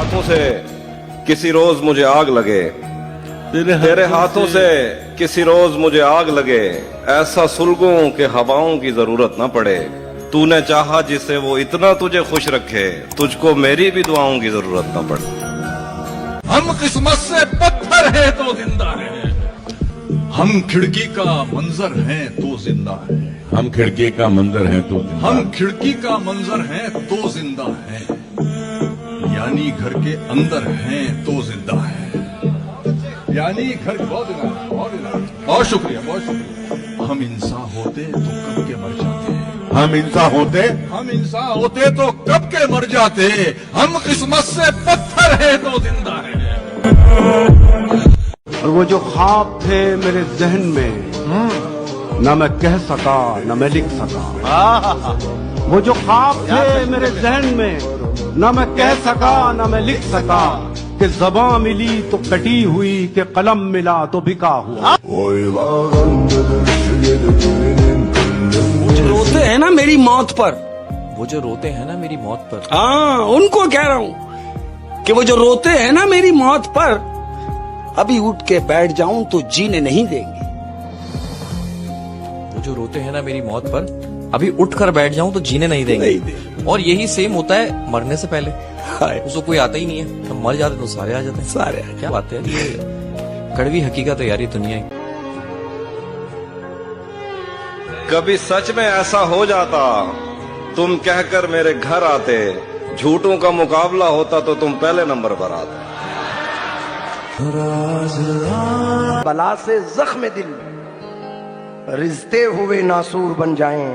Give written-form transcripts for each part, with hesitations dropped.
हाथों से किसी रोज मुझे आग लगे, तेरे हाथों से किसी रोज मुझे आग लगे, ऐसा सुलगों के हवाओं की जरूरत न पड़े। तूने चाहा जिसे वो इतना तुझे खुश रखे, तुझको मेरी भी दुआओं की जरूरत न पड़े। हम किस्मत से पत्थर है तो जिंदा है, हम खिड़की का मंजर है तो जिंदा है। हम खिड़की का मंजर है तो जिंदा, हम खिड़की का मंजर है तो जिंदा है, यानी घर के अंदर है तो जिंदा है। यानी घर बहुत शुक्रिया, बहुत शुक्रिया। हम इंसान होते तो कब के मर जाते, हम इंसान होते, हम इंसान होते तो कब के मर जाते। हम किस्मत से पत्थर है तो जिंदा है। और वो जो ख्वाब थे मेरे जहन में, न मैं कह सका न मैं लिख सका। वो जो ख्वाब थे मेरे जहन में, न मैं कह सका न मैं लिख सका। कि ज़बां मिली तो कटी हुई, कि कलम मिला तो बिका हुआ। वो जो रोते हैं ना मेरी मौत पर, वो जो रोते हैं ना मेरी मौत पर, हाँ उनको कह रहा हूँ कि वो जो रोते हैं ना मेरी मौत पर, अभी उठ के बैठ जाऊं तो जीने नहीं देंगे। वो जो रोते हैं ना मेरी मौत पर, अभी उठकर बैठ जाऊं तो जीने नहीं देंगे। और यही सेम होता है मरने से पहले। उसको कोई आता ही नहीं है, हम मर जाते तो सारे आ जाते हैं। सारे क्या बात है, ये कड़वी हकीकत है यार ये दुनिया की। कभी सच में ऐसा हो जाता, तुम कहकर मेरे घर आते, झूठों का मुकाबला होता तो तुम पहले नंबर पर आते। बला से जख्म दिल रिश्ते हुए नासूर बन जाएं,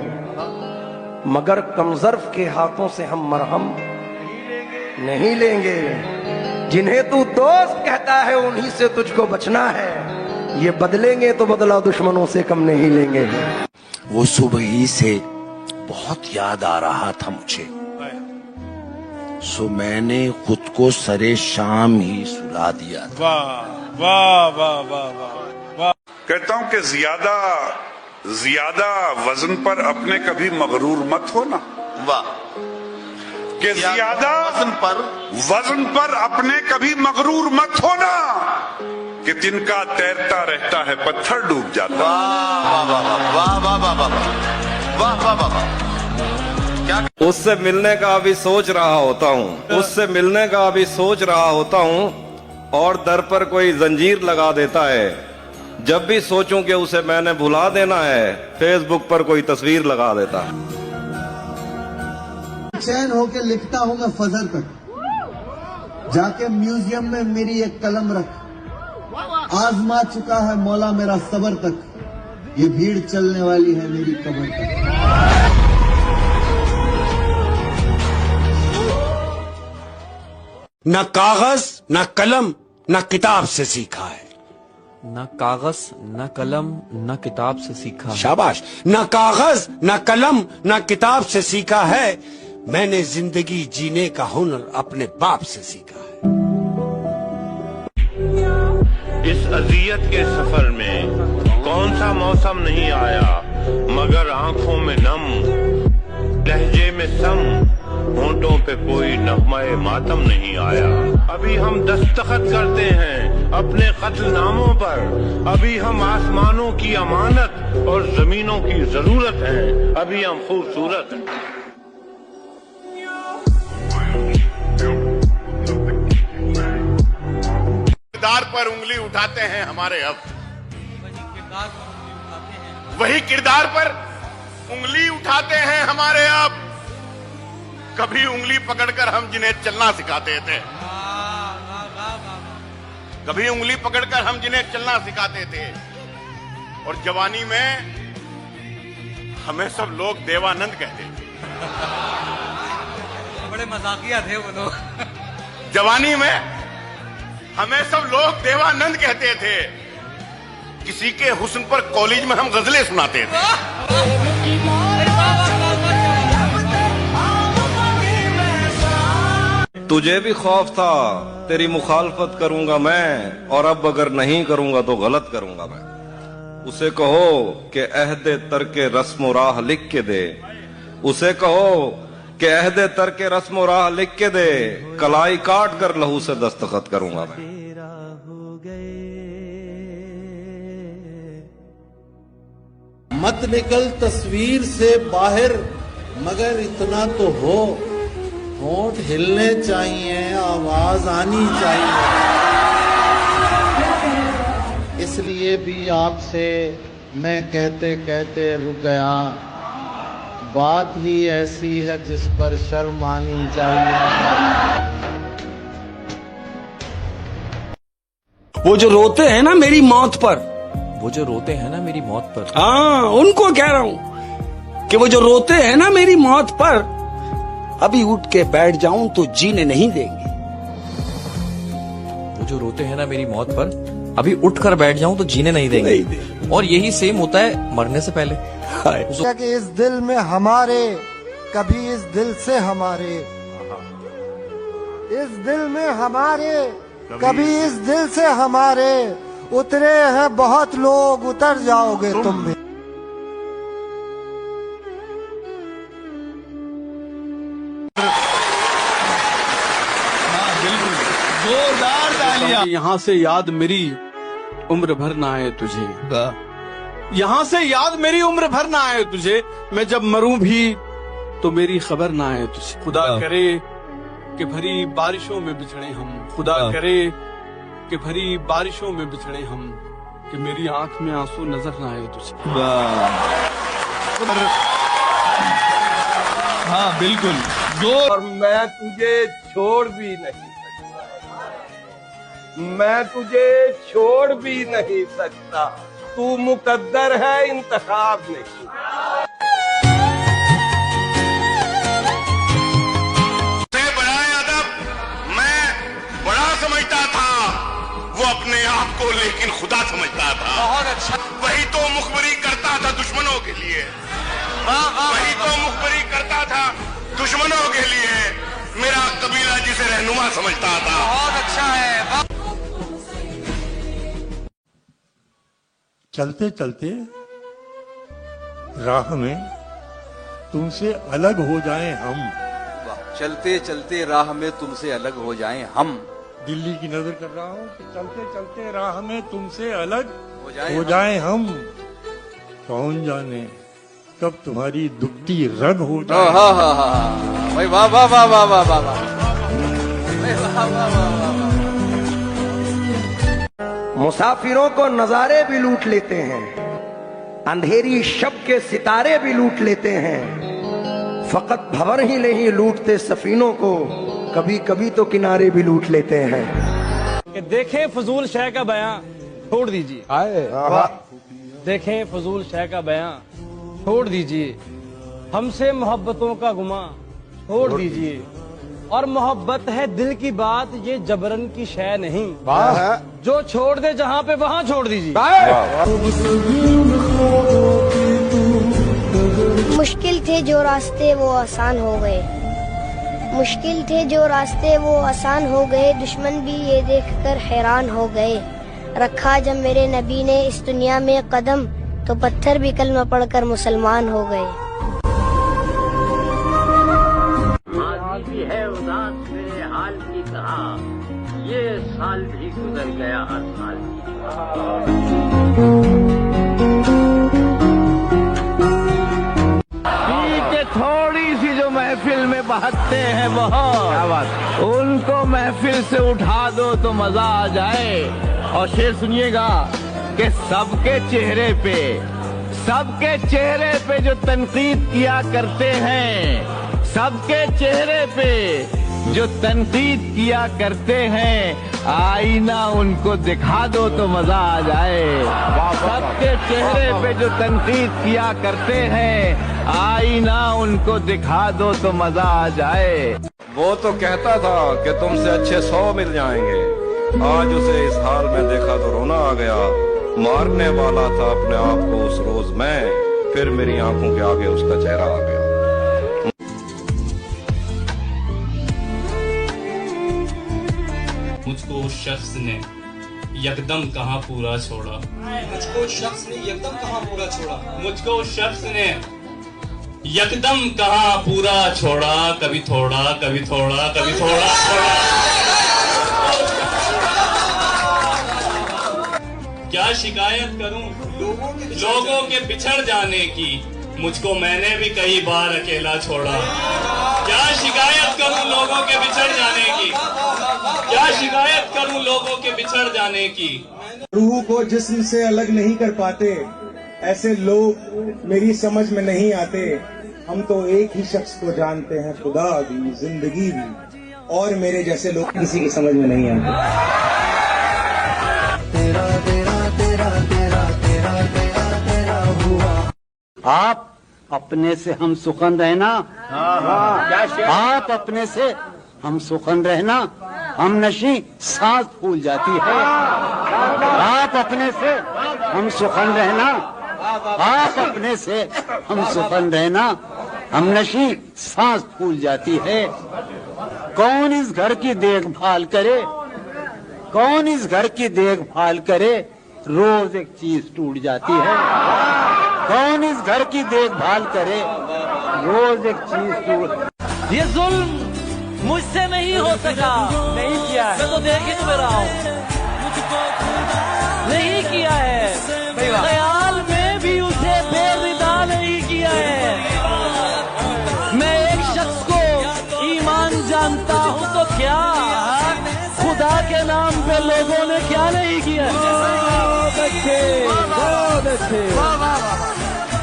मगर कमजर्फ के हाथों से हम मरहम नहीं लेंगे। जिन्हें तू दोस्त कहता है उन्हीं से तुझको बचना है, ये बदलेंगे तो बदला दुश्मनों से कम नहीं लेंगे। वो सुबह ही से बहुत याद आ रहा था मुझे, सो मैंने खुद को सरे शाम ही सुला दिया था। वाह वाह वाह वाह वाह। कहता हूं कि ज्यादा वजन पर अपने कभी मगरूर मत होना। वाह। कि ज्यादा वजन पर अपने कभी मगरूर मत होना, कि तिनका तैरता रहता है पत्थर डूब जाता। वाह वाह वाह वाह वाह वाह वाह वाह वाह वाह। क्या उससे मिलने का अभी सोच रहा होता हूँ, उससे मिलने का अभी सोच रहा होता हूँ, और दर पर कोई जंजीर लगा देता है। जब भी सोचूं कि उसे मैंने भुला देना है, फेसबुक पर कोई तस्वीर लगा देता है। चैन होके लिखता हूं मैं फजर तक, जाके म्यूजियम में मेरी एक कलम रख। आजमा चुका है मौला मेरा सबर तक, ये भीड़ चलने वाली है मेरी कब्र तक। न कागज न कलम न किताब से सीखा है। न कागज न कलम न किताब से सीखा। शाबाश। न कागज न कलम न किताब से सीखा है, मैंने जिंदगी जीने का हुनर अपने बाप से सीखा है। इस अजियत के सफर में कौन सा मौसम नहीं आया, मगर आंखों में नम, लहजे में सम, होंठों पे कोई नगमाए मातम नहीं आया। अभी हम दस्तखत करते हैं अपने कत्लनामों पर, अभी हम आसमानों की अमानत और जमीनों की जरूरत हैं, अभी हम खूबसूरत हैं। किरदार पर उंगली उठाते हैं हमारे अब, वही किरदार पर उंगली उठाते हैं हमारे अब। कभी उंगली पकड़कर हम जिन्हें चलना सिखाते थे, कभी उंगली पकड़कर हम जिन्हें चलना सिखाते थे, और जवानी में हमें सब लोग देवानंद कहते थे। बड़े मजाकिया थे वो लोग। जवानी में हमें सब लोग देवानंद कहते थे, किसी के हुस्न पर कॉलेज में हम गजलें सुनाते थे। तुझे भी खौफ था तेरी मुखालफत करूंगा मैं, और अब अगर नहीं करूंगा तो गलत करूंगा मैं। उसे कहो कि अहदे तरके रस्म राह लिख के दे, उसे कहो कि अहदे तर के रस्म राह लिख के दे, कलाई काट कर लहू से दस्तखत करूंगा मैं। मत निकल तस्वीर से बाहर, मगर इतना तो हो, होंठ हिलने चाहिए, आवाज आनी चाहिए। इसलिए भी आपसे मैं कहते कहते रुक गया, बात ही ऐसी है जिस पर शर्म आनी चाहिए। वो जो रोते हैं ना मेरी मौत पर, वो जो रोते हैं ना मेरी मौत पर, हाँ उनको कह रहा हूं कि वो जो रोते हैं ना मेरी मौत पर, अभी उठ के बैठ जाऊं तो जीने नहीं देंगे। वो जो रोते हैं ना मेरी मौत पर, अभी उठकर बैठ जाऊं तो जीने नहीं देंगे। और यही सेम होता है मरने से पहले। कि इस दिल में हमारे, कभी इस दिल से हमारे, इस दिल में हमारे, कभी इस दिल से हमारे, उतरे हैं बहुत लोग, उतर जाओगे तुम भी। जोरदार तालियां। यहाँ से याद मेरी उम्र भर ना आए तुझे, यहाँ से याद मेरी उम्र भर ना आए तुझे, मैं जब मरूं भी तो मेरी खबर ना आए तुझे। खुदा करे कि भरी बारिशों में बिछड़े हम, खुदा करे कि भरी बारिशों में बिछड़े हम, कि मेरी आंख में आंसू नजर ना आए तुझे। हाँ बिल्कुल। और मैं तुझे छोड़ भी नहीं, मैं तुझे छोड़ भी नहीं सकता, तू मुकद्दर है, इंतखाब नहीं। से बड़ा अदब मैं बड़ा समझता था, वो अपने आप को लेकिन खुदा समझता था। बहुत अच्छा। वही तो मुखबरी करता था दुश्मनों के लिए, वही तो मुखबरी करता था दुश्मनों के लिए, मेरा कबीला जिसे रहनुमा समझता था। बहुत अच्छा है। चलते चलते राह में तुमसे अलग हो जाएं हम, चलते चलते राह में तुमसे अलग हो जाएं हम। दिल्ली की नजर कर रहा हूँ कि चलते चलते राह में तुमसे अलग हो जाएं हम। कौन जाने कब तुम्हारी दुखती रग हो जाए। भाई वाह वाह वाह वाह वाह वाह वाह, मुसाफिरों को नजारे भी लूट लेते हैं, अंधेरी शब के सितारे भी लूट लेते हैं, फकत भंवर ही नहीं लूटते सफीनों को, कभी कभी तो किनारे भी लूट लेते हैं। कि देखें फजूल शय का बयां छोड़ दीजिए, देखें फजूल शय का बयां छोड़ दीजिए, हमसे मोहब्बतों का गुमा छोड़ दीजिए, और मोहब्बत है दिल की बात, ये जबरन की शय नहीं, जो छोड़ दे जहाँ पे वहाँ छोड़ दीजिए। मुश्किल थे जो रास्ते वो आसान हो गए, मुश्किल थे जो रास्ते वो आसान हो गए, दुश्मन भी ये देखकर हैरान हो गए, रखा जब मेरे नबी ने इस दुनिया में कदम, तो पत्थर भी कलमा पढ़कर मुसलमान हो गए। है उदास मेरे हाल की कहा, ये साल भी गुजर गया हर साल की। थोड़ी सी जो महफिल में बहकते हैं बहुत, उनको महफिल से उठा दो तो मजा आ जाए। और शेर सुनिएगा कि सबके चेहरे पे जो तनकीद किया करते हैं, सबके चेहरे पे जो तनकीद किया करते हैं, आईना उनको दिखा दो तो मजा आ जाए। सबके चेहरे पे जो तनकीद किया करते हैं, आईना उनको दिखा दो तो मजा आ जाए। वो तो कहता था कि तुमसे अच्छे 100 मिल जाएंगे, आज उसे इस हाल में देखा तो रोना आ गया। मारने वाला था अपने आप को उस रोज मैं, फिर मेरी आंखों के आगे उसका चेहरा आ गया। मुझको उस शख्स ने यकदम कहाँ पूरा छोड़ा, मुझको उस शख्स ने यकदम कहाँ पूरा छोड़ा, मुझको उस शख्स ने यकदम कहाँ पूरा छोड़ा, कभी थोड़ा कभी थोड़ा कभी थोड़ा थोड़ा। क्या शिकायत करूं लोगों के बिछड़ जाने की, मुझको मैंने भी कई बार अकेला छोड़ा। क्या शिकायत करूं लोगों के बिछड़ जाने की, क्या शिकायत करूं लोगों के बिछड़ जाने की। रूह को जिस्म से अलग नहीं कर पाते, ऐसे लोग मेरी समझ में नहीं आते। हम तो एक ही शख्स को जानते हैं, खुदा भी जिंदगी भी, और मेरे जैसे लोग किसी की समझ में नहीं आते। तेरा तेरा तेरा तेरा तेरा तेरा तेरा हुआ। आप अपने से हम सुखन रहना, आप अपने से हम सुखन रहना, हम नशी सांस फूल जाती है। आप अपने से हम सुखन रहना, आप अपने से हम सुखन रहना, हम नशी सांस फूल जाती है। कौन इस घर की देखभाल करे, कौन इस घर की देखभाल करे, रोज एक चीज टूट जाती है। कौन इस घर की देखभाल करे, रोज एक चीज टूट। ये जुल्म मुझसे नहीं हो सका, नहीं किया है, मैं तो देख ही तो रहा हूँ, नहीं किया है। ख्याल में भी उसे बेरिदा नहीं किया है। मैं एक शख्स को ईमान जानता हूँ तो क्या खुदा के नाम पे लोगों ने क्या नहीं किया। बहुत अच्छे, बहुत अच्छे,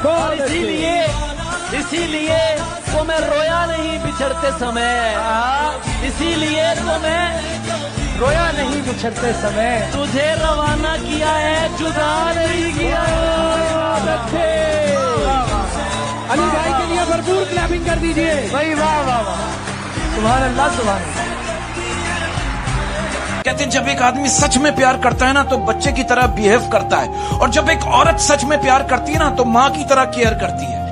और इसीलिए तो मैं रोया नहीं बिछड़ते समय, इसीलिए तो मैं रोया नहीं बिछड़ते समय। तुझे रवाना किया है, जुदा नहीं किया। अच्छे अली भाई के लिए भरपूर क्लैपिंग कर दीजिए भाई। वाह वाह वाह, सुभान अल्लाह सुभान अल्लाह। कहते हैं जब एक आदमी सच में प्यार करता है ना तो बच्चे की तरह बिहेव करता है, और जब एक औरत सच में प्यार करती है ना तो माँ की तरह केयर करती है।